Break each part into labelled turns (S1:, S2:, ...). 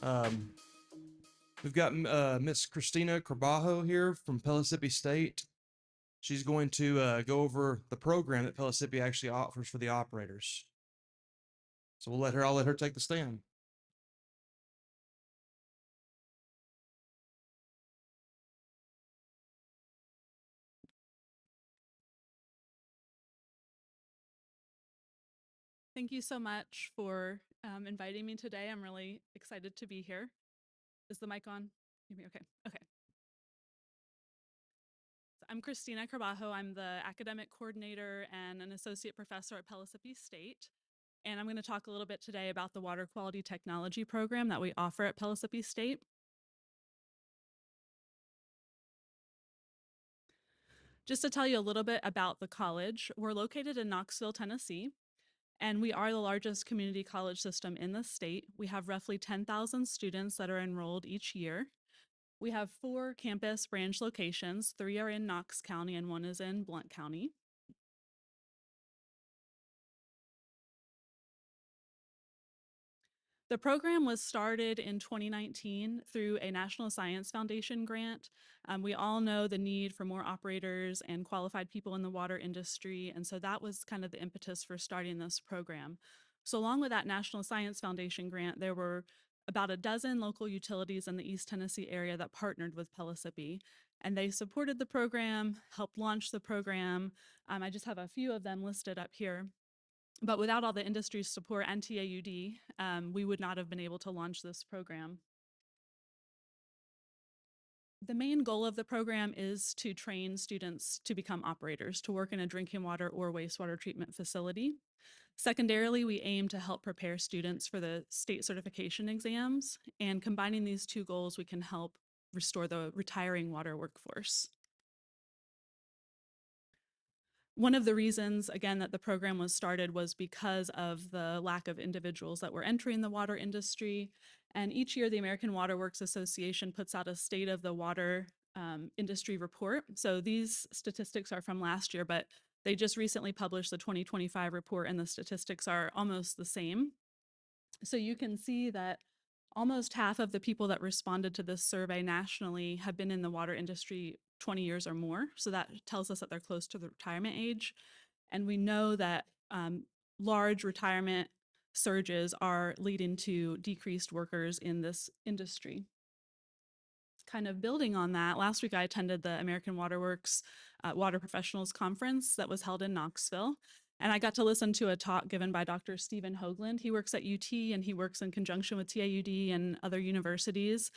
S1: Um, we've got Miss Cristina Carbajo here from Pellissippi State. She's going to go over the program that Pellissippi actually offers for the operators. So I'll let her take the stand.
S2: Thank you so much for inviting me today. I'm really excited to be here. Is the mic on? Okay. Okay. So I'm Cristina Carbajo. I'm the academic coordinator and an associate professor at Pellissippi State. And I'm going to talk a little bit today about the water quality technology program that we offer at Pellissippi State. Just to tell you a little bit about the college, we're located in Knoxville, Tennessee. And we are the largest community college system in the state. We have roughly 10,000 students that are enrolled each year. We have 4 campus branch locations. 3 are in Knox County and 1 is in Blount County. The program was started in 2019 through a National Science Foundation grant. We all know the need for more operators and qualified people in the water industry, and so that was kind of the impetus for starting this program. So along with that National Science Foundation grant, there were about a dozen local utilities in the East Tennessee area that partnered with Pellissippi, and they supported the program, helped launch the program. I just have a few of them listed up here. But without all the industry support and TAUD, we would not have been able to launch this program. The main goal of the program is to train students to become operators, to work in a drinking water or wastewater treatment facility. Secondarily, we aim to help prepare students for the state certification exams, and combining these two goals, we can help restore the retiring water workforce. One of the reasons, again, that the program was started was because of the lack of individuals that were entering the water industry. And each year, the American Water Works Association puts out a state of the water industry report. So these statistics are from last year, but they just recently published the 2025 report, and the statistics are almost the same. So you can see that almost half of the people that responded to this survey nationally have been in the water industry 20 years or more. So that tells us that they're close to the retirement age. And we know that large retirement surges are leading to decreased workers in this industry. Kind of building on that, last week I attended the American Water Works Water Professionals Conference that was held in Knoxville. And I got to listen to a talk given by Dr. Stephen Hoagland. He works at UT and he works in conjunction with TAUD and other universities.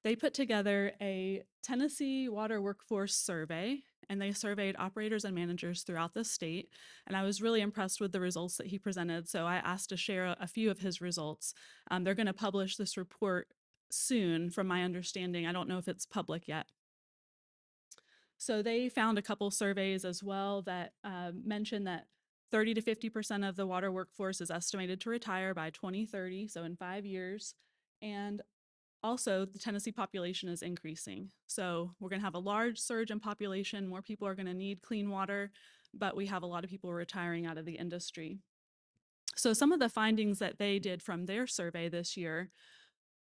S2: They put together a Tennessee water workforce survey, and they surveyed operators and managers throughout the state. And I was really impressed with the results that he presented. So I asked to share a few of his results. They're going to publish this report soon, from my understanding. I don't know if it's public yet. So they found a couple surveys as well that mentioned that 30 to 50% of the water workforce is estimated to retire by 2030, so in 5 years. And also, the Tennessee population is increasing. So we're going to have a large surge in population. More people are going to need clean water, but we have a lot of people retiring out of the industry. So some of the findings that they did from their survey this year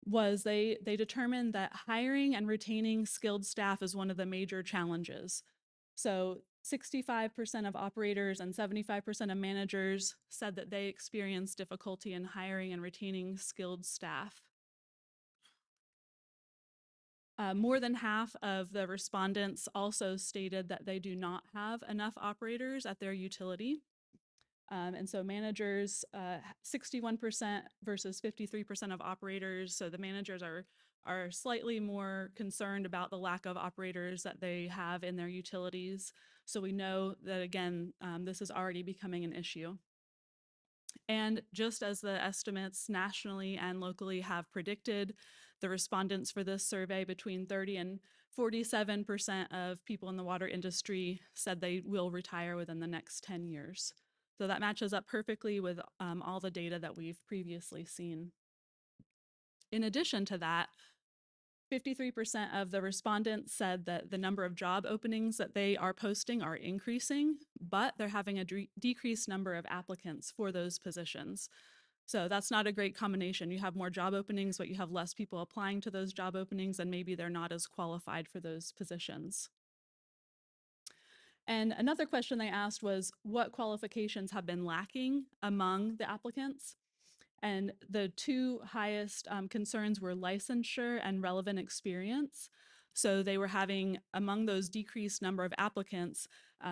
S2: was they determined that hiring and retaining skilled staff is one of the major challenges. So 65% of operators and 75% of managers said that they experienced difficulty in hiring and retaining skilled staff. More than half of the respondents also stated that they do not have enough operators at their utility. And so managers, 61% versus 53% of operators. So the managers are slightly more concerned about the lack of operators that they have in their utilities. So we know that, again, this is already becoming an issue. And just as the estimates nationally and locally have predicted, the respondents for this survey, between 30 and 47% of people in the water industry said they will retire within the next 10 years. So that matches up perfectly with all the data that we've previously seen. In addition to that, 53% of the respondents said that the number of job openings that they are posting are increasing, but they're having a decreased number of applicants for those positions. So that's not a great combination. You have more job openings, but you have less people applying to those job openings, and maybe they're not as qualified for those positions. And another question they asked was, what qualifications have been lacking among the applicants? And the two highest concerns were licensure and relevant experience. So they were having, among those decreased number of applicants,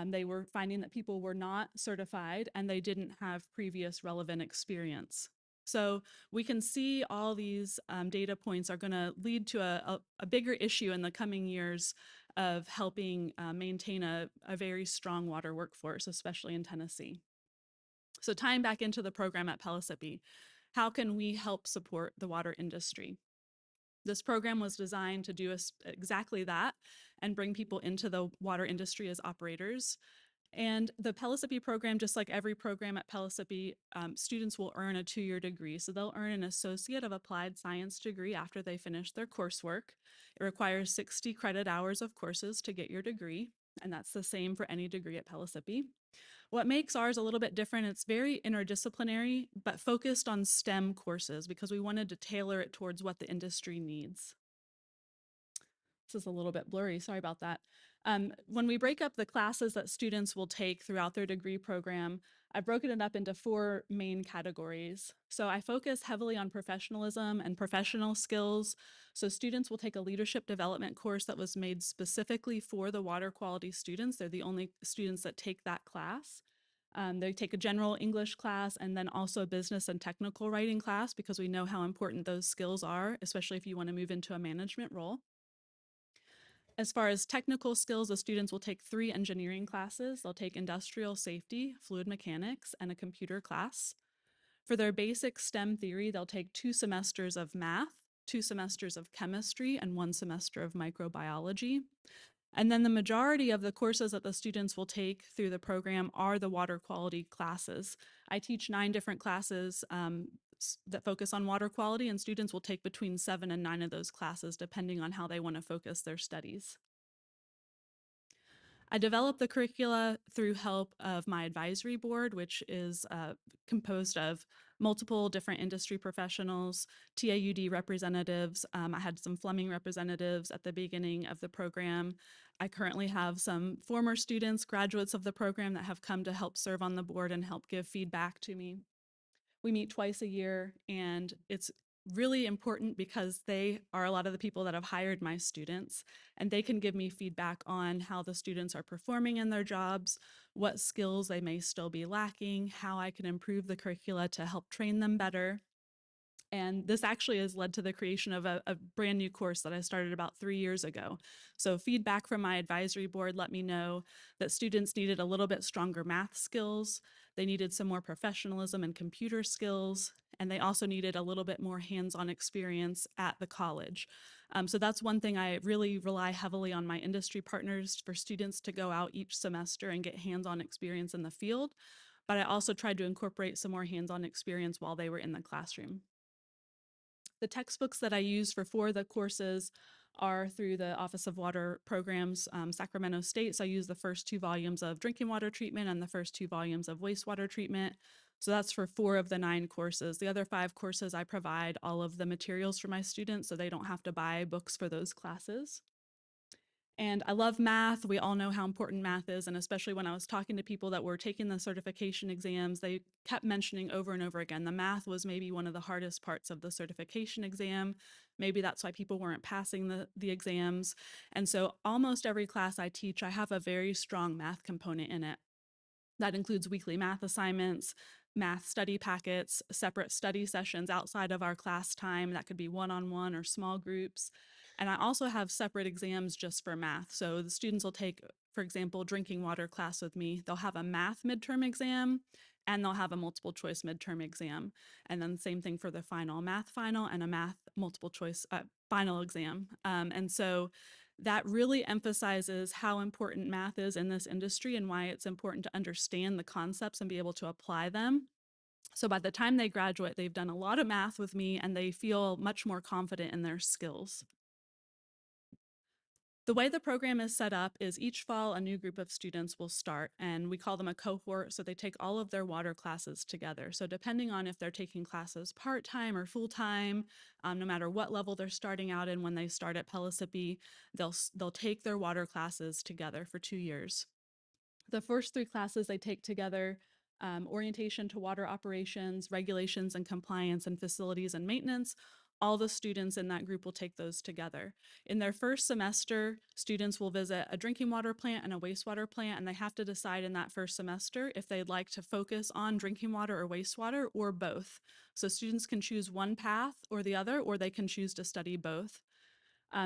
S2: they were finding that people were not certified and they didn't have previous relevant experience. So we can see all these data points are going to lead to a bigger issue in the coming years of helping maintain a very strong water workforce, especially in Tennessee. So tying back into the program at Pellissippi, how can we help support the water industry? This program was designed to do exactly that and bring people into the water industry as operators. And the Pellissippi program, just like every program at Pellissippi, students will earn a 2-year degree. So they'll earn an Associate of Applied Science degree after they finish their coursework. It requires 60 credit hours of courses to get your degree, and that's the same for any degree at Pellissippi. What makes ours a little bit different, it's very interdisciplinary, but focused on STEM courses because we wanted to tailor it towards what the industry needs. This is a little bit blurry, sorry about that. When we break up the classes that students will take throughout their degree program, I've broken it up into 4 main categories. So I focus heavily on professionalism and professional skills. So students will take a leadership development course that was made specifically for the water quality students. They're the only students that take that class. They take a general English class and then also a business and technical writing class because we know how important those skills are, especially if you want to move into a management role. As far as technical skills, the students will take 3 engineering classes. They'll take industrial safety, fluid mechanics, and a computer class. For their basic STEM theory, they'll take 2 semesters of math, 2 semesters of chemistry, and 1 semester of microbiology. And then the majority of the courses that the students will take through the program are the water quality classes. I teach 9 different classes that focus on water quality, and students will take between 7 and 9 of those classes depending on how they want to focus their studies. I developed the curricula through help of my advisory board, which is composed of multiple different industry professionals, TAUD representatives. I had some plumbing representatives at the beginning of the program. I currently have some former students, graduates of the program that have come to help serve on the board and help give feedback to me. We meet twice a year, and it's really important because they are a lot of the people that have hired my students, and they can give me feedback on how the students are performing in their jobs, what skills they may still be lacking, how I can improve the curricula to help train them better. And this actually has led to the creation of a brand new course that I started about 3 years ago. So feedback from my advisory board let me know that students needed a little bit stronger math skills. They needed some more professionalism and computer skills, and they also needed a little bit more hands-on experience at the college. So that's one thing I really rely heavily on my industry partners for students to go out each semester and get hands-on experience in the field. But I also tried to incorporate some more hands-on experience while they were in the classroom. The textbooks that I use for 4 of the courses are through the Office of Water Programs, Sacramento State. So I use the first 2 volumes of drinking water treatment and the first 2 volumes of wastewater treatment. So that's for 4 of the 9 courses. The other 5 courses, I provide all of the materials for my students so they don't have to buy books for those classes. And I love math. We all know how important math is. And especially when I was talking to people that were taking the certification exams, they kept mentioning over and over again, the math was maybe one of the hardest parts of the certification exam. Maybe that's why people weren't passing the exams. And so almost every class I teach, I have a very strong math component in it. That includes weekly math assignments, math study packets, separate study sessions outside of our class time. That could be one-on-one or small groups. And I also have separate exams just for math. So the students will take, for example, drinking water class with me. They'll have a math midterm exam and they'll have a multiple choice midterm exam. And then same thing for the final math final and a math multiple choice final exam. And so that really emphasizes how important math is in this industry and why it's important to understand the concepts and be able to apply them. So by the time they graduate, they've done a lot of math with me and they feel much more confident in their skills. The way the program is set up is each fall a new group of students will start, and we call them a cohort, so they take all of their water classes together. So depending on if they're taking classes part-time or full-time, no matter what level they're starting out in when they start at Pellissippi, they'll take their water classes together for 2 years. The first 3 classes they take together, orientation to water operations, regulations and compliance, and facilities and maintenance. All the students in that group will take those together. In their first semester, students will visit a drinking water plant and a wastewater plant, and they have to decide in that first semester if they'd like to focus on drinking water or wastewater or both. So students can choose one path or the other, or they can choose to study both.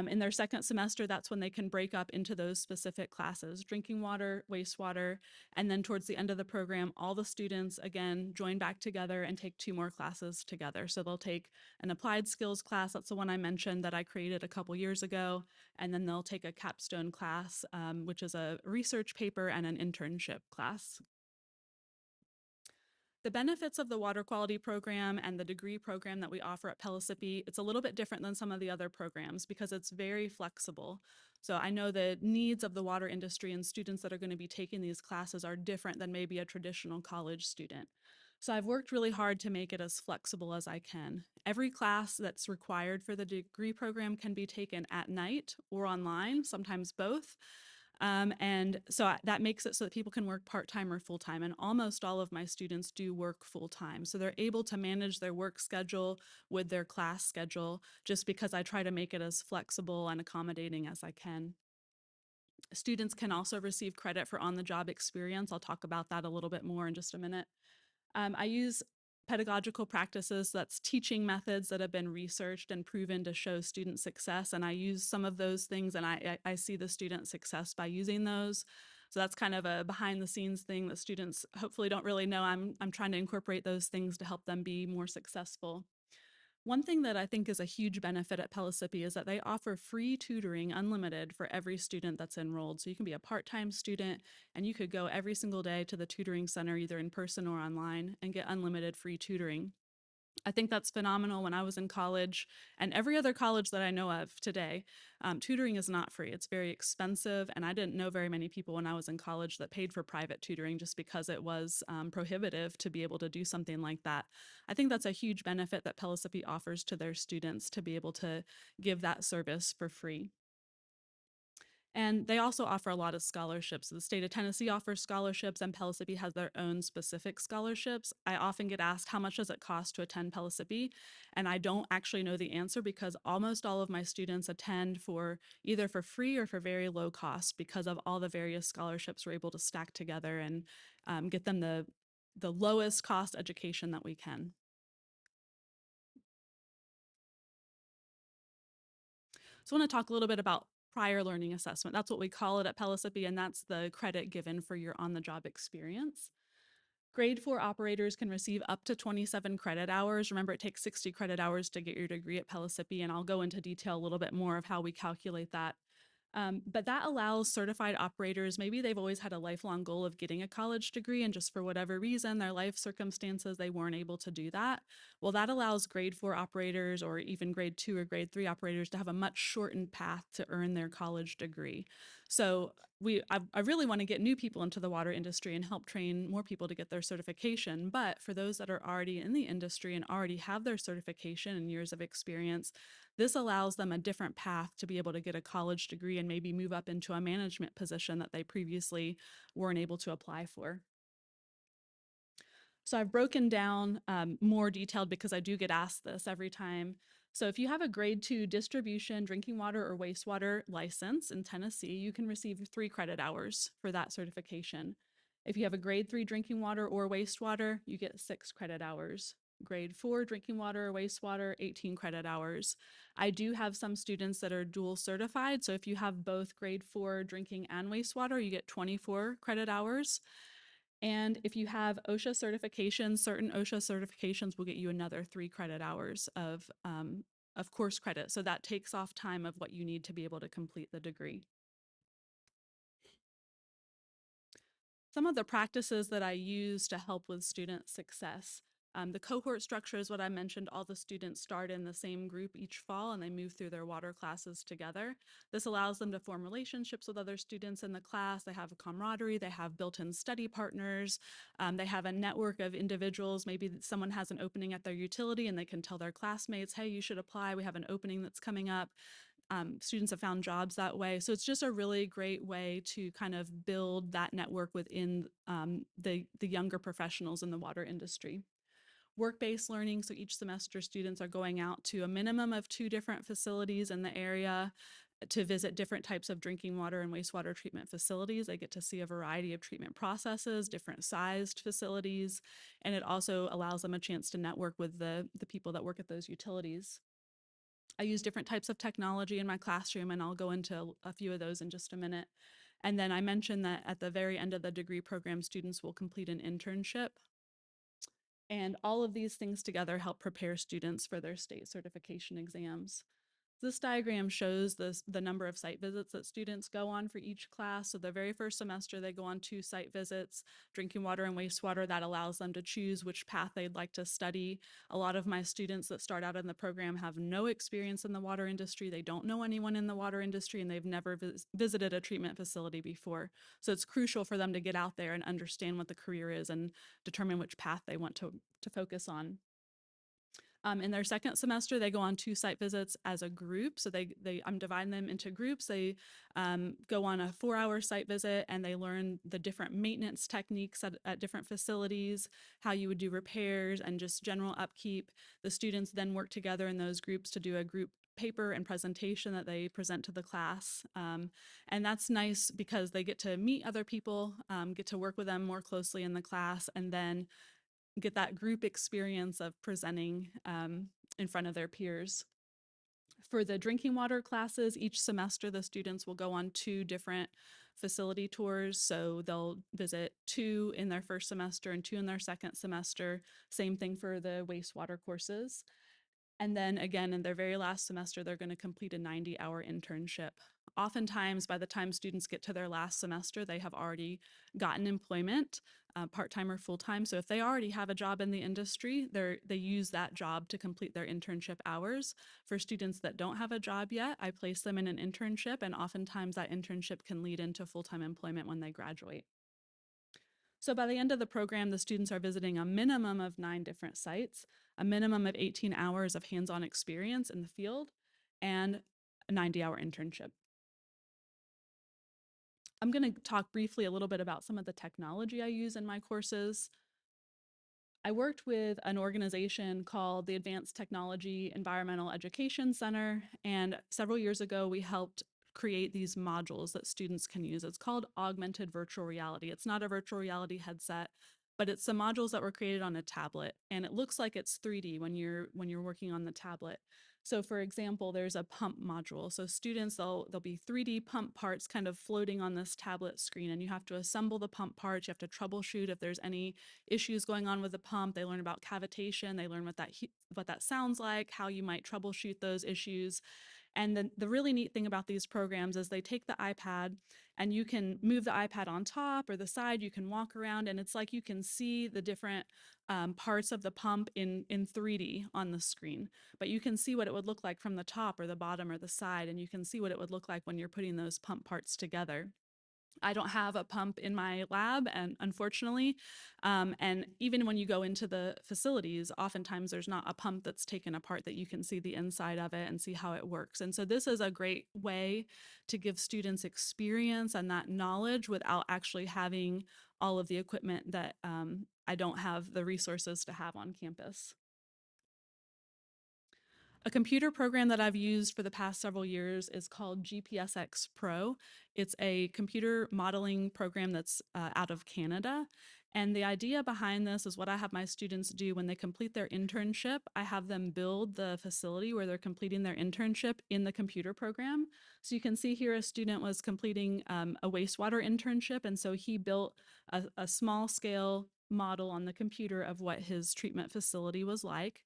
S2: In their second semester, that's when they can break up into those specific classes, drinking water, wastewater, and then towards the end of the program, all the students, again, join back together and take 2 more classes together. So they'll take an applied skills class, that's the one I mentioned that I created a couple years ago, and then they'll take a capstone class, which is a research paper and an internship class. The benefits of the water quality program and the degree program that we offer at Pellissippi, it's a little bit different than some of the other programs because it's very flexible. So I know the needs of the water industry and students that are going to be taking these classes are different than maybe a traditional college student. So I've worked really hard to make it as flexible as I can. Every class that's required for the degree program can be taken at night or online, sometimes both. And so that makes it so that people can work part-time or full-time. And almost all of my students do work full-time. So they're able to manage their work schedule with their class schedule just because I try to make it as flexible and accommodating as I can. Students can also receive credit for on-the-job experience. I'll talk about that a little bit more in just a minute. I use pedagogical practices, that's teaching methods that have been researched and proven to show student success. And I use some of those things and I see the student success by using those. So that's kind of a behind the scenes thing that students hopefully don't really know. I'm trying to incorporate those things to help them be more successful. One thing that I think is a huge benefit at Pellissippi is that they offer free tutoring unlimited for every student that's enrolled. So you can be a part-time student and you could go every single day to the tutoring center, either in person or online, and get unlimited free tutoring. I think that's phenomenal. When I was in college and every other college that I know of today, tutoring is not free. It's very expensive. And I didn't know very many people when I was in college that paid for private tutoring just because it was prohibitive to be able to do something like that. I think that's a huge benefit that Pellissippi offers to their students to be able to give that service for free. And they also offer a lot of scholarships. The state of Tennessee offers scholarships, and Pellissippi has their own specific scholarships. I often get asked, how much does it cost to attend Pellissippi? And I don't actually know the answer because almost all of my students attend for either for free or for very low cost because of all the various scholarships we're able to stack together and get them the lowest cost education that we can. So I want to talk a little bit about prior learning assessment. That's what we call it at Pellissippi, and that's the credit given for your on-the-job experience. Grade 4 operators can receive up to 27 credit hours. Remember, it takes 60 credit hours to get your degree at Pellissippi, and I'll go into detail a little bit more of how we calculate that. But that allows certified operators, maybe they've always had a lifelong goal of getting a college degree, and just for whatever reason, their life circumstances, they weren't able to do that. Well, that allows grade 4 operators or even grade 2 or grade 3 operators to have a much shortened path to earn their college degree. So I really want to get new people into the water industry and help train more people to get their certification. But for those that are already in the industry and already have their certification and years of experience, this allows them a different path to be able to get a college degree and maybe move up into a management position that they previously weren't able to apply for. So I've broken down more detailed because I do get asked this every time. So if you have a grade 2 distribution, drinking water or wastewater license in Tennessee, you can receive 3 credit hours for that certification. If you have a grade 3 drinking water or wastewater, you get 6 credit hours. Grade 4 drinking water or wastewater, 18 credit hours. I do have some students that are dual certified. So if you have both grade 4 drinking and wastewater, you get 24 credit hours. And if you have OSHA certifications, certain OSHA certifications will get you another 3 credit hours of course credit. So that takes off time of what you need to be able to complete the degree. Some of the practices that I use to help with student success. The cohort structure is what I mentioned. All the students start in the same group each fall and they move through their water classes together. This allows them to form relationships with other students in the class. They have a camaraderie, they have built-in study partners, they have a network of individuals. Maybe someone has an opening at their utility and they can tell their classmates, hey, you should apply. We have an opening that's coming up. Students have found jobs that way. So it's just a really great way to kind of build that network within the younger professionals in the water industry. Work-based learning, so each semester students are going out to a minimum of 2 different facilities in the area to visit different types of drinking water and wastewater treatment facilities. They get to see a variety of treatment processes, different sized facilities, and it also allows them a chance to network with the people that work at those utilities. I use different types of technology in my classroom, and I'll go into a few of those in just a minute. And then I mentioned that at the very end of the degree program, students will complete an internship. And all of these things together help prepare students for their state certification exams. This diagram shows the number of site visits that students go on for each class. So the very first semester, they go on 2 site visits, drinking water and wastewater. That allows them to choose which path they'd like to study. A lot of my students that start out in the program have no experience in the water industry. They don't know anyone in the water industry, and they've never visited a treatment facility before. So it's crucial for them to get out there and understand what the career is and determine which path they want to focus on. In their second semester, they go on 2 site visits as a group. So I'm dividing them into groups. They go on a 4-hour site visit and they learn the different maintenance techniques at different facilities, how you would do repairs and just general upkeep. The students then work together in those groups to do a group paper and presentation that they present to the class. And that's nice because they get to meet other people, get to work with them more closely in the class, and then get that group experience of presenting in front of their peers. For the drinking water classes, each semester the students will go on 2 different facility tours. So they'll visit 2 in their first semester and 2 in their second semester. Same thing for the wastewater courses. And then again, in their very last semester, they're going to complete a 90-hour internship. Oftentimes, by the time students get to their last semester, they have already gotten employment, part-time or full-time. So if they already have a job in the industry, they use that job to complete their internship hours. For students that don't have a job yet, I place them in an internship, and oftentimes that internship can lead into full-time employment when they graduate. So by the end of the program, the students are visiting a minimum of 9 different sites, a minimum of 18 hours of hands-on experience in the field, and a 90-hour internship. I'm going to talk briefly a little bit about some of the technology I use in my courses. I worked with an organization called the Advanced Technology Environmental Education Center, and several years ago we helped create these modules that students can use. It's called augmented virtual reality. It's not a virtual reality headset, but it's some modules that were created on a tablet, and it looks like it's 3D when you're working on the tablet. So for example, there's a pump module. So students, there'll be 3D pump parts kind of floating on this tablet screen, and you have to assemble the pump parts. You have to troubleshoot if there's any issues going on with the pump. They learn about cavitation. They learn what that sounds like, how you might troubleshoot those issues. And then the really neat thing about these programs is they take the iPad and you can move the iPad on top or the side, you can walk around, and it's like you can see the different parts of the pump in 3D on the screen. But you can see what it would look like from the top or the bottom or the side, and you can see what it would look like when you're putting those pump parts together. I don't have a pump in my lab, and unfortunately, and even when you go into the facilities, oftentimes there's not a pump that's taken apart that you can see the inside of it and see how it works. And so this is a great way to give students experience and that knowledge without actually having all of the equipment that I don't have the resources to have on campus. A computer program that I've used for the past several years is called GPSX Pro. It's a computer modeling program that's out of Canada. And the idea behind this is what I have my students do when they complete their internship. I have them build the facility where they're completing their internship in the computer program. So you can see here a student was completing a wastewater internship, and so he built a small scale model on the computer of what his treatment facility was like.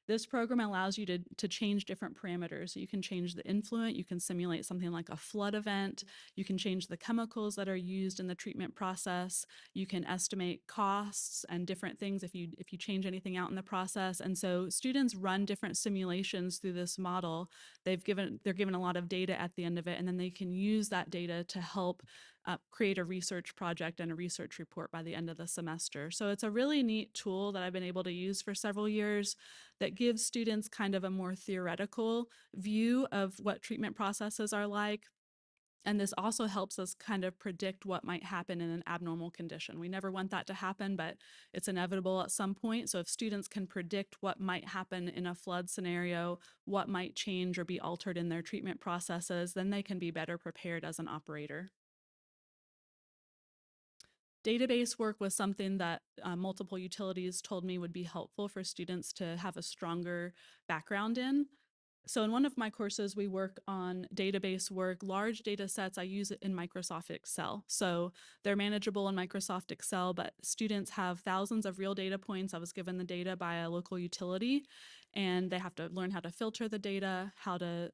S2: This program allows you to change different parameters. So you can change the influent, you can simulate something like a flood event, you can change the chemicals that are used in the treatment process, you can estimate costs and different things if you change anything out in the process. And so students run different simulations through this model. They're given a lot of data at the end of it, and then they can use that data to help create a research project and a research report by the end of the semester. So it's a really neat tool that I've been able to use for several years that gives students kind of a more theoretical view of what treatment processes are like. And this also helps us kind of predict what might happen in an abnormal condition. We never want that to happen, but it's inevitable at some point. So if students can predict what might happen in a flood scenario, what might change or be altered in their treatment processes, then they can be better prepared as an operator. Database work was something that multiple utilities told me would be helpful for students to have a stronger background in. So in one of my courses, we work on database work. Large data sets, I use it in Microsoft Excel. So they're manageable in Microsoft Excel, but students have thousands of real data points. I was given the data by a local utility, and they have to learn how to filter the data, how to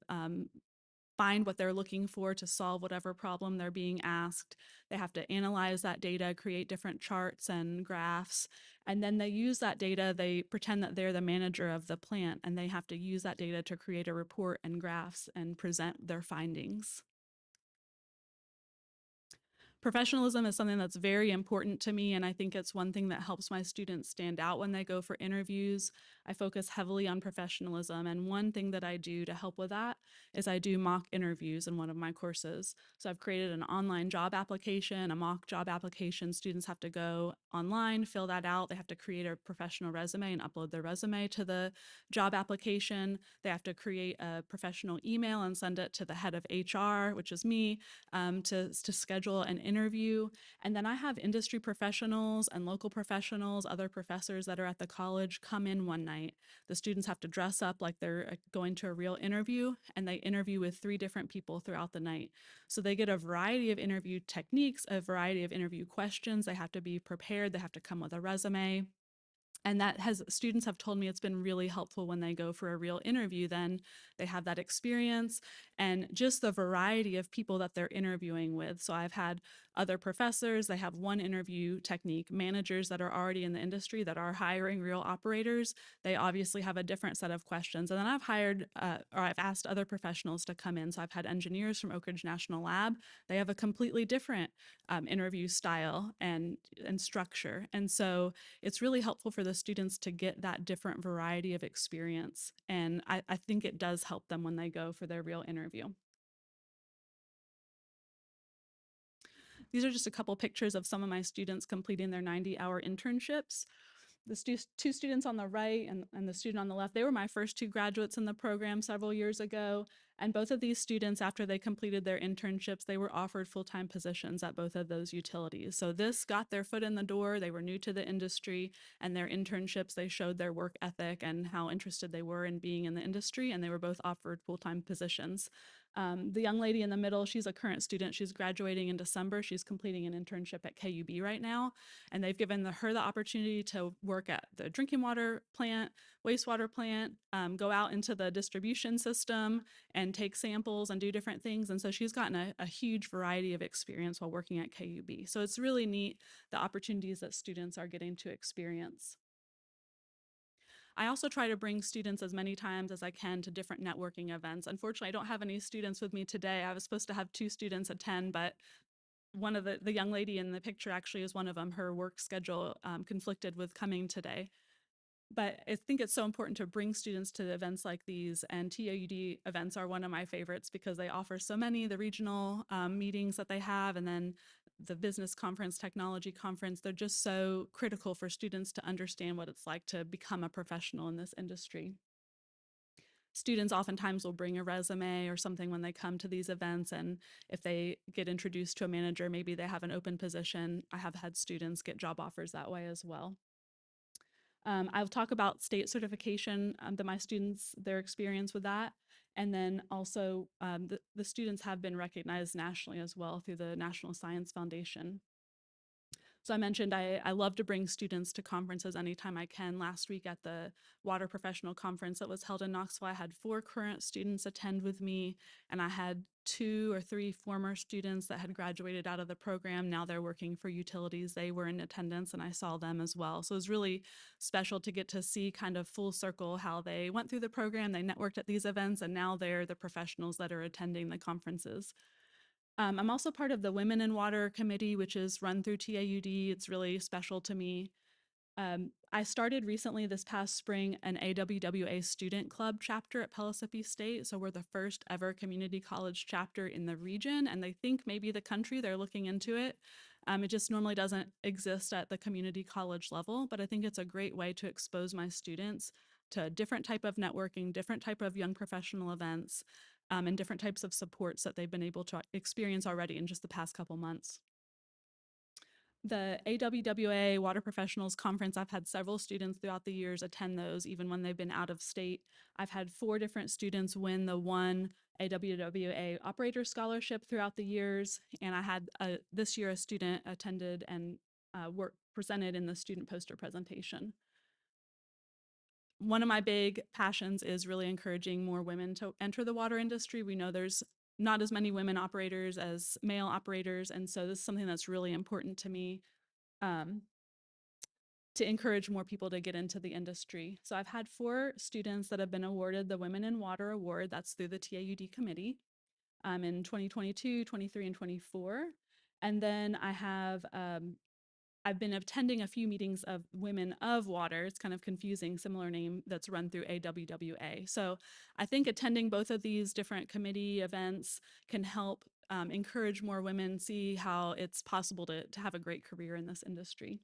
S2: find what they're looking for to solve whatever problem they're being asked. They have to analyze that data, create different charts and graphs, and then they use that data. They pretend that they're the manager of the plant, and they have to use that data to create a report and graphs and present their findings. Professionalism is something that's very important to me, and I think it's one thing that helps my students stand out when they go for interviews. I focus heavily on professionalism, and one thing that I do to help with that is I do mock interviews in one of my courses. So I've created an online job application, a mock job application. Students have to go online, fill that out. They have to create a professional resume and upload their resume to the job application. They have to create a professional email and send it to the head of HR, which is me, to schedule an interview. And then I have industry professionals and local professionals, other professors that are at the college come in one night. The students have to dress up like they're going to a real interview, and they interview with 3 different people throughout the night. So they get a variety of interview techniques, a variety of interview questions. They have to be prepared. They have to come with a resume. And students have told me it's been really helpful when they go for a real interview. Then they have that experience and just the variety of people that they're interviewing with. So I've had other professors, they have one interview technique, managers that are already in the industry that are hiring real operators. They obviously have a different set of questions. And then I've asked other professionals to come in. So I've had engineers from Oak Ridge National Lab. They have a completely different interview style and structure. And so it's really helpful for the students to get that different variety of experience. And I think it does help them when they go for their real interview. These are just a couple pictures of some of my students completing their 90-hour internships. The 2 students on the right and the student on the left, they were my first 2 graduates in the program several years ago. And both of these students, after they completed their internships, they were offered full-time positions at both of those utilities. So this got their foot in the door. They were new to the industry, and their internships, they showed their work ethic and how interested they were in being in the industry, and they were both offered full-time positions. The young lady in the middle, she's a current student. She's graduating in December. She's completing an internship at KUB right now, and they've given her the opportunity to work at the drinking water plant, wastewater plant, go out into the distribution system and take samples and do different things. And so she's gotten a huge variety of experience while working at KUB. So it's really neat, the opportunities that students are getting to experience. I also try to bring students as many times as I can to different networking events. Unfortunately, I don't have any students with me today. I was supposed to have 2 students attend, but one of the young lady in the picture actually is one of them. Her work schedule conflicted with coming today. But I think it's so important to bring students to events like these, and TAUD events are one of my favorites because they offer so many, the regional meetings that they have, and then the business conference, technology conference, they're just so critical for students to understand what it's like to become a professional in this industry. Students oftentimes will bring a resume or something when they come to these events, and if they get introduced to a manager, maybe they have an open position. I have had students get job offers that way as well. I'll talk about state certification, my students, their experience with that. And then also the students have been recognized nationally as well through the National Science Foundation. So I mentioned I love to bring students to conferences anytime I can. Last week at the Water Professional Conference that was held in Knoxville, I had 4 current students attend with me, and I had 2 or 3 former students that had graduated out of the program. Now they're working for utilities. They were in attendance, and I saw them as well. So it was really special to get to see kind of full circle how they went through the program, they networked at these events, and now they're the professionals that are attending the conferences. I'm also part of the Women in Water Committee, which is run through TAUD. It's really special to me. I started recently this past spring an AWWA student club chapter at Pellissippi State. So we're the first ever community college chapter in the region, and they think maybe the country. They're looking into it. It just normally doesn't exist at the community college level, but I think it's a great way to expose my students to a different type of networking, different type of young professional events, and different types of supports that they've been able to experience already in just the past couple months. The AWWA Water Professionals Conference, I've had several students throughout the years attend those, even when they've been out of state. I've had 4 different students win the one AWWA Operator Scholarship throughout the years, and I had this year a student attended and presented in the student poster presentation. One of my big passions is really encouraging more women to enter the water industry. We know there's not as many women operators as male operators, and so this is something that's really important to me, um, to encourage more people to get into the industry. So I've had 4 students that have been awarded the Women in Water Award. That's through the TAUD committee, in 2022, 23, and 24. And then I've been attending a few meetings of Women of Water. It's kind of confusing, similar name that's run through AWWA. So I think attending both of these different committee events can help encourage more women, see how it's possible to have a great career in this industry.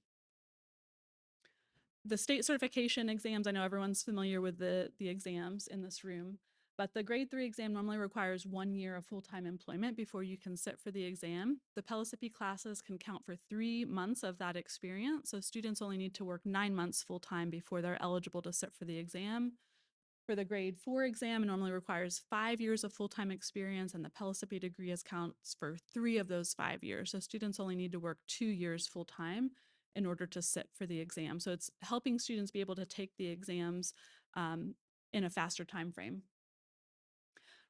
S2: The state certification exams, I know everyone's familiar with the exams in this room, but the grade 3 exam normally requires 1 year of full-time employment before you can sit for the exam. The Pellissippi classes can count for 3 months of that experience, so students only need to work 9 months full-time before they're eligible to sit for the exam. For the grade 4 exam, it normally requires 5 years of full-time experience, and the Pellissippi degree counts for 3 of those 5 years. So students only need to work 2 years full-time in order to sit for the exam. So it's helping students be able to take the exams in a faster time frame.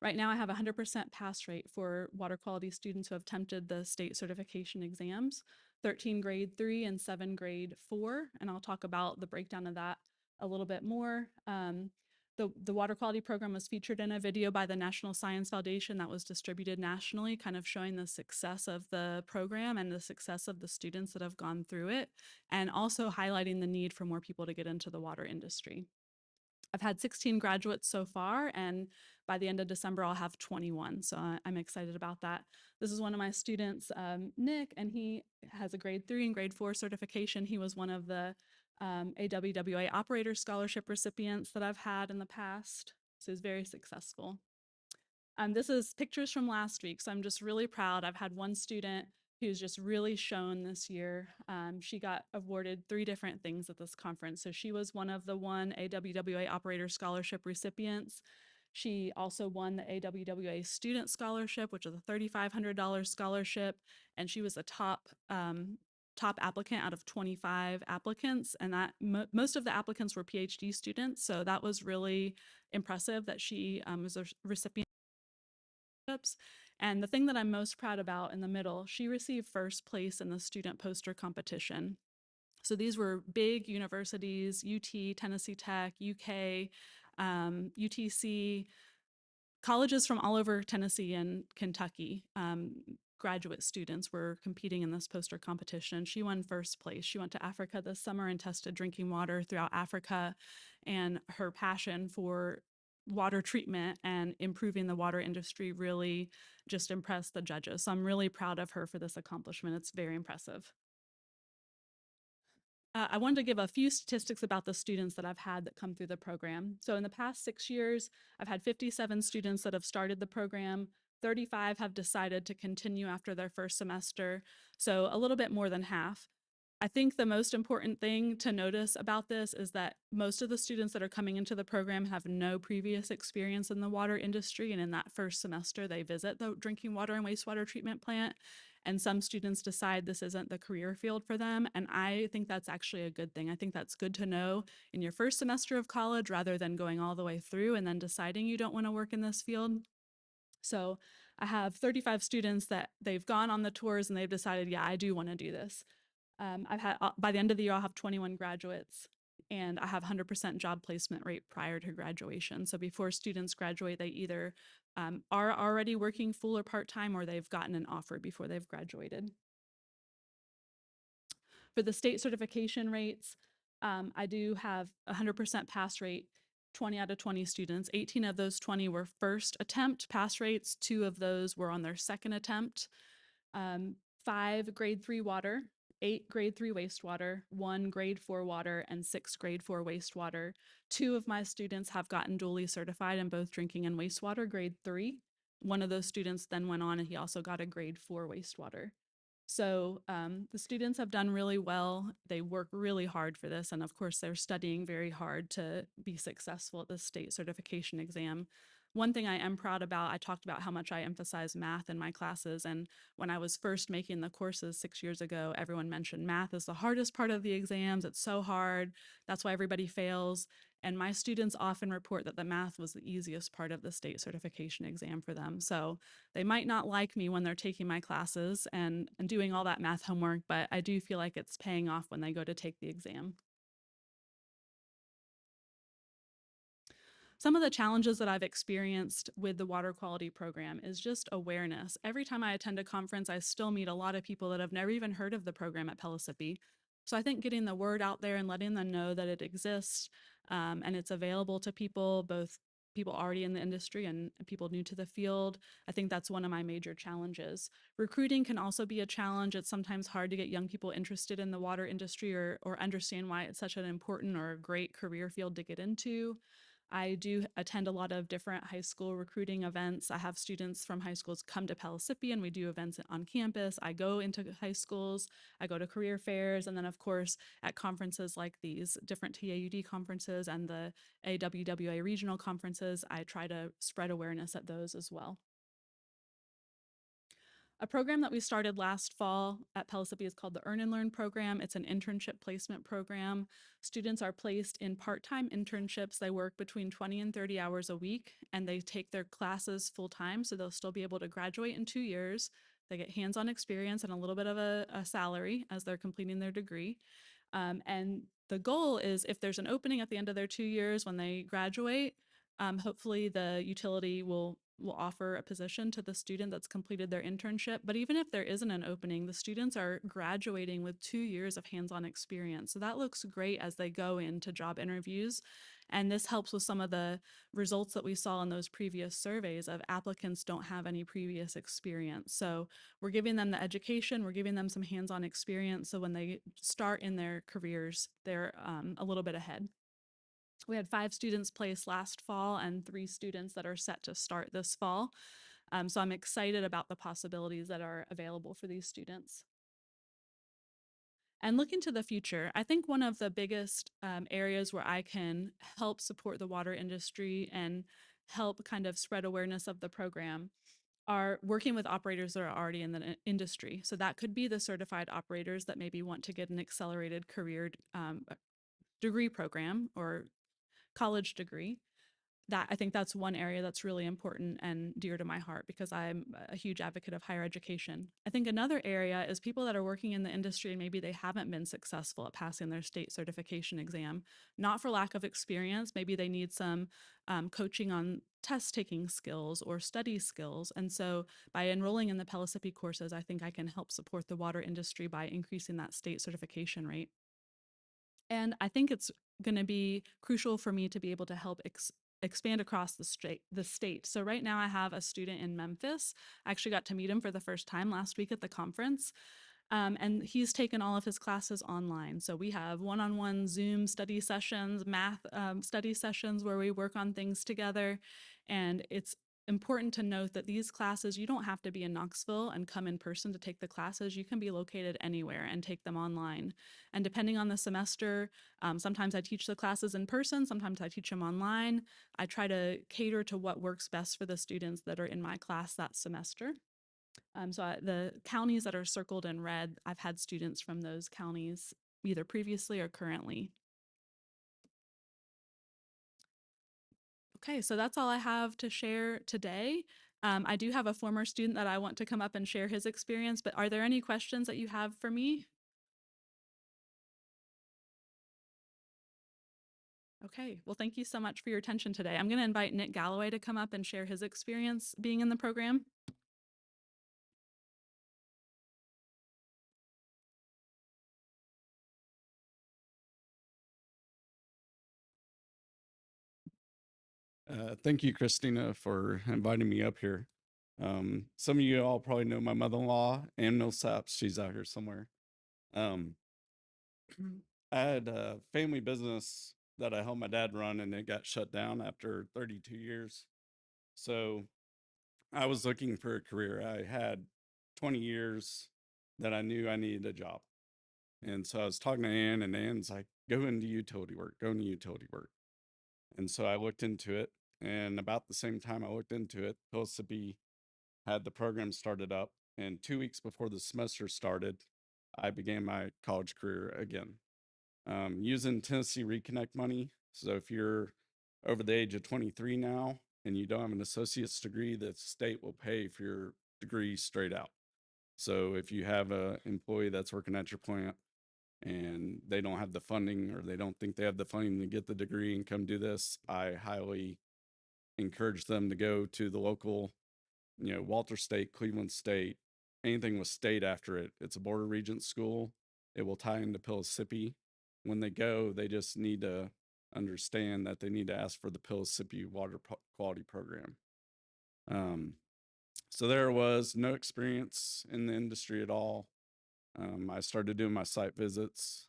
S2: Right now, I have a 100% pass rate for water quality students who have attempted the state certification exams, 13 grade 3 and 7 grade 4, and I'll talk about the breakdown of that a little bit more. The water quality program was featured in a video by the National Science Foundation that was distributed nationally, kind of showing the success of the program and the success of the students that have gone through it, and also highlighting the need for more people to get into the water industry. I've had 16 graduates so far, and by the end of December, I'll have 21. So I'm excited about that. This is one of my students, Nick, and he has a grade 3 and grade 4 certification. He was one of the AWWA Operator Scholarship recipients that I've had in the past. So he's very successful. This is pictures from last week, so I'm just really proud. I've had one student who's just really shown this year. She got awarded 3 different things at this conference. So she was one of the AWWA Operator Scholarship recipients. She also won the AWWA Student Scholarship, which is a $3,500 scholarship, and she was a top applicant out of 25 applicants, and that most of the applicants were PhD students. So that was really impressive that she was a recipient. And the thing that I'm most proud about in the middle, she received first place in the student poster competition. So these were big universities, UT, Tennessee Tech, UK, UTC, colleges from all over Tennessee and Kentucky. Graduate students were competing in this poster competition. She won first place. She went to Africa this summer and tested drinking water throughout Africa, and her passion for water treatment and improving the water industry really just impressed the judges. So I'm really proud of her for this accomplishment. It's very impressive. I wanted to give a few statistics about the students that I've had that come through the program. So in the past 6 years, I've had 57 students that have started the program. 35 have decided to continue after their first semester, so a little bit more than half. I think the most important thing to notice about this is that most of the students that are coming into the program have no previous experience in the water industry, and in that first semester, they visit the drinking water and wastewater treatment plant. and some students decide this isn't the career field for them. And I think that's actually a good thing. I think that's good to know in your first semester of college rather than going all the way through and then deciding you don't want to work in this field. So I have 35 students that they've gone on the tours and they've decided, yeah, I do want to do this. I've had, by the end of the year, I'll have 21 graduates, and I have 100% job placement rate prior to graduation. So before students graduate, they either are already working full or part-time, or they've gotten an offer before they've graduated. For the state certification rates, I do have 100% pass rate, 20 out of 20 students. 18 of those 20 were first attempt pass rates. 2 of those were on their second attempt. 5 grade 3 water, 8 grade 3 wastewater, 1 grade 4 water, and 6 grade 4 wastewater. 2 of my students have gotten duly certified in both drinking and wastewater, grade 3. One of those students then went on and he also got a grade 4 wastewater. So the students have done really well. They work really hard for this. And of course, they're studying very hard to be successful at the state certification exam. One thing I am proud about, I talked about how much I emphasize math in my classes. And when I was first making the courses 6 years ago, everyone mentioned math is the hardest part of the exams. It's so hard. That's why everybody fails. And my students often report that the math was the easiest part of the state certification exam for them. So they might not like me when they're taking my classes and doing all that math homework, but I do feel like it's paying off when they go to take the exam. Some of the challenges that I've experienced with the water quality program is just awareness. Every time I attend a conference, I still meet a lot of people that have never even heard of the program at Pellissippi. So I think getting the word out there and letting them know that it exists and it's available to people, both people already in the industry and people new to the field, I think that's one of my major challenges. Recruiting can also be a challenge. It's sometimes hard to get young people interested in the water industry or understand why it's such an important or a great career field to get into. I do attend a lot of different high school recruiting events. I have students from high schools come to Pellissippi and we do events on campus. I go into high schools, I go to career fairs, and then of course at conferences like these different TAUD conferences and the AWWA regional conferences, I try to spread awareness at those as well. A program that we started last fall at Pellissippi is called the Earn and Learn program. It's an internship placement program. Students are placed in part-time internships. They work between 20 and 30 hours a week, and they take their classes full-time, so they'll still be able to graduate in 2 years. They get hands-on experience and a little bit of a salary as they're completing their degree. And the goal is if there's an opening at the end of their 2 years when they graduate, hopefully the utility will offer a position to the student that's completed their internship. But even if there isn't an opening, the students are graduating with 2 years of hands-on experience. So that looks great as they go into job interviews. And this helps with some of the results that we saw in those previous surveys of applicants don't have any previous experience. So we're giving them the education, we're giving them some hands-on experience. So when they start in their careers, they're a little bit ahead. We had 5 students placed last fall and 3 students that are set to start this fall. So I'm excited about the possibilities that are available for these students. And looking to the future, I think one of the biggest areas where I can help support the water industry and help kind of spread awareness of the program are working with operators that are already in the industry. So that could be the certified operators that maybe want to get an accelerated career degree program or college degree. That I think that's one area that's really important and dear to my heart because I'm a huge advocate of higher education. I think another area is people that are working in the industry and maybe they haven't been successful at passing their state certification exam, not for lack of experience. Maybe they need some coaching on test taking skills or study skills. And so by enrolling in the Pellissippi courses, I think I can help support the water industry by increasing that state certification rate. And I think it's going to be crucial for me to be able to help expand across the state. So right now I have a student in Memphis. I actually got to meet him for the first time last week at the conference. And he's taken all of his classes online. So we have one-on-one Zoom study sessions, math study sessions where we work on things together. And it's important to note that these classes, you don't have to be in Knoxville and come in person to take the classes. You can be located anywhere and take them online. And depending on the semester, sometimes I teach the classes in person, sometimes I teach them online. I try to cater to what works best for the students that are in my class that semester. The counties that are circled in red, I've had students from those counties either previously or currently. Okay, so that's all I have to share today. I do have a former student that I want to come up and share his experience, but are there any questions that you have for me? Okay, well, thank you so much for your attention today. I'm going to invite Nick Galloway to come up and share his experience being in the program.
S3: Thank you, Christina, for inviting me up here. Some of you all probably know my mother-in-law, Ann Millsaps. She's out here somewhere. Um, I had a family business that I helped my dad run, and it got shut down after 32 years. So I was looking for a career. I had 20 years that I knew I needed a job. And so I was talking to Ann, and Ann's like, go into utility work, go into utility work. And so I looked into it. And about the same time I looked into it, Pellissippi had the program started up. And 2 weeks before the semester started, I began my college career again, using Tennessee Reconnect money. So if you're over the age of 23 now and you don't have an associate's degree, the state will pay for your degree straight out. So if you have an employee that's working at your plant and they don't have the funding, or they don't think they have the funding to get the degree and come do this, I highly encourage them to go to the local, Walter State, Cleveland State, anything with state after it. It's a border regent school. It will tie into Pellissippi. When they go, they just need to understand that they need to ask for the Pellissippi Water Quality Program. So there was no experience in the industry at all. I started doing my site visits.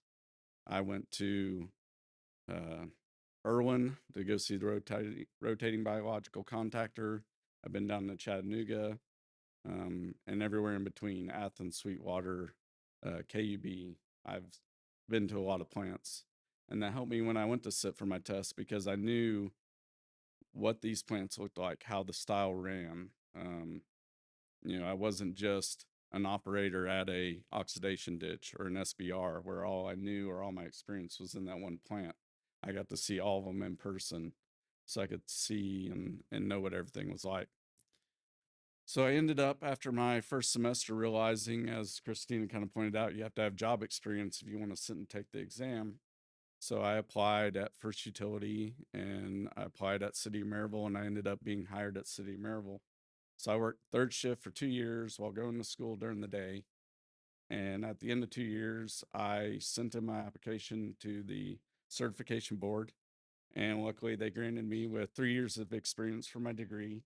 S3: I went to Irwin to go see the rotating biological contactor. I've been down to Chattanooga, and everywhere in between, Athens, Sweetwater, KUB. I've been to a lot of plants, and that helped me when I went to sit for my test, because I knew what these plants looked like, how the style ran. I wasn't just an operator at a oxidation ditch or an SBR where all I knew or all my experience was in that one plant. I got to see all of them in person, so I could see and know what everything was like. So I ended up, after my first semester, realizing, as Christina kind of pointed out, you have to have job experience if you want to sit and take the exam. So I applied at First Utility, and I applied at City of Maryville, and I ended up being hired at City of Maryville. So I worked third shift for 2 years while going to school during the day. And at the end of 2 years, I sent in my application to the certification board. And luckily, they granted me with 3 years of experience for my degree.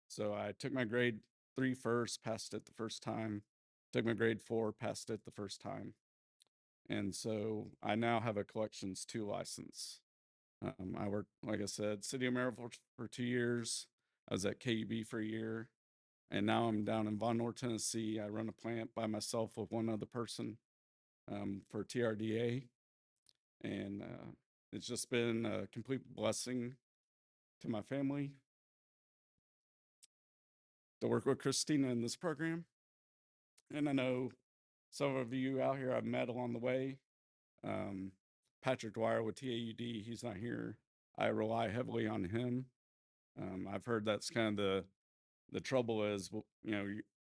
S3: So I took my grade 3 first, passed it the first time. Took my grade 4, passed it the first time. And so I now have a collections 2 license. I worked, like I said, City of Maryville for 2 years. I was at KUB for a year. And now I'm down in Von Nor, Tennessee. I run a plant by myself with one other person, for TRDA. And it's just been a complete blessing to my family to work with Christina in this program. And I know some of you out here I've met along the way. Patrick Dwyer with TAUD, he's not here. I rely heavily on him. I've heard that's kind of the trouble is,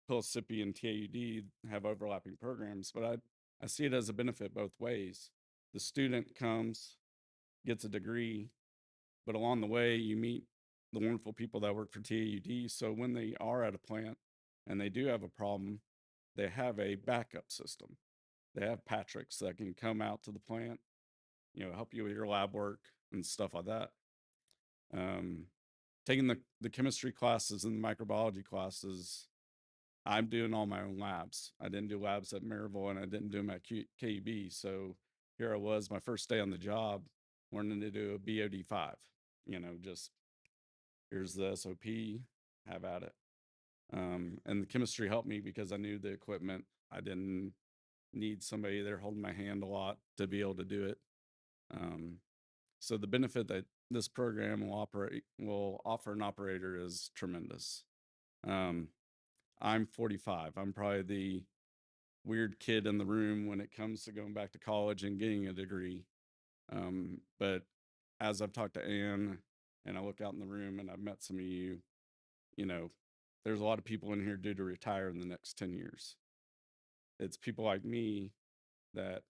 S3: Pellissippi and TAUD have overlapping programs, but I see it as a benefit both ways. The student comes, gets a degree, but along the way, you meet the wonderful people that work for TAUD. So when they are at a plant and they do have a problem, they have a backup system. They have Patricks that can come out to the plant, help you with your lab work and stuff like that. Taking the chemistry classes and the microbiology classes, I'm doing all my own labs. I didn't do labs at Maryville, and I didn't do them at KUB. So here I was, my first day on the job, learning to do a BOD5. Just here's the SOP, have at it. And the chemistry helped me because I knew the equipment. I didn't need somebody there holding my hand a lot to be able to do it. So the benefit that this program will offer an operator is tremendous. I'm 45. I'm probably the weird kid in the room when it comes to going back to college and getting a degree. But as I've talked to Ann and I look out in the room and I've met some of you, you know, there's a lot of people in here due to retire in the next 10 years. It's people like me that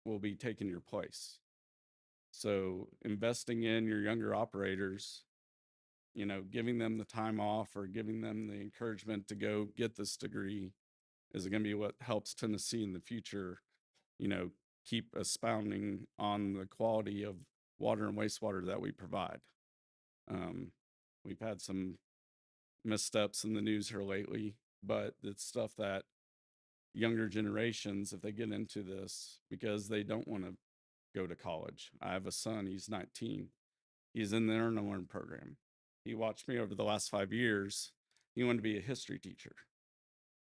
S3: will be taking your place. So investing in your younger operators, you know, giving them the time off or giving them the encouragement to go get this degree is going to be what helps Tennessee in the future, you know, keep expounding on the quality of water and wastewater that we provide. We've had some missteps in the news here lately, but it's stuff that younger generations, if they get into this, because they don't want to go to college. I have a son, he's 19. He's in the Earn and Learn program. He watched me over the last 5 years. He wanted to be a history teacher.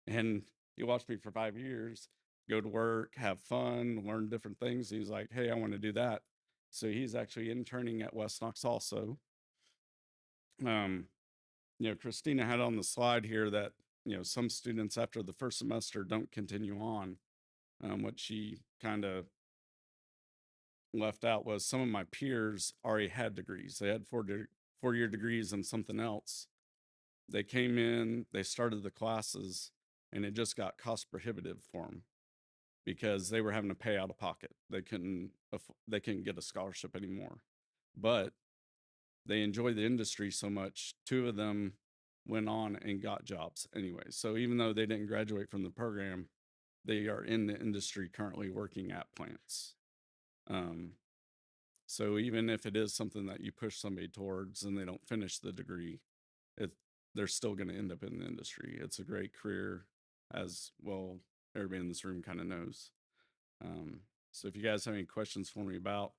S3: And he watched me for 5 years, go to work, have fun, learn different things. He's like, hey, I want to do that. So he's actually interning at West Knox also. You know, Christina had on the slide here that, you know, some students after the first semester don't continue on. What she kind of left out was some of my peers already had degrees. They had 4-year degrees in something else. They came in, they started the classes, and it just got cost prohibitive for them because they were having to pay out of pocket. They couldn't get a scholarship anymore. But they enjoyed the industry so much, 2 of them went on and got jobs anyway. So even though they didn't graduate from the program, they are in the industry currently working at plants. So even if it is something that you push somebody towards and they don't finish the degree, they're still going to end up in the industry. It's a great career, as well everybody in this room kind of knows. So if you guys have any questions for me about,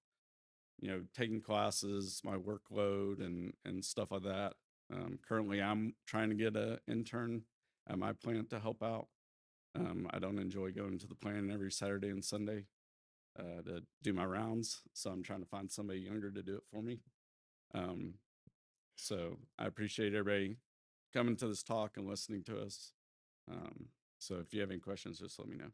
S3: you know, taking classes, my workload and stuff like that, currently I'm trying to get an intern at my plant to help out. I don't enjoy going to the plant every Saturday and Sunday to do my rounds, so I'm trying to find somebody younger to do it for me. So I appreciate everybody coming to this talk and listening to us. So if you have any questions, just let me know.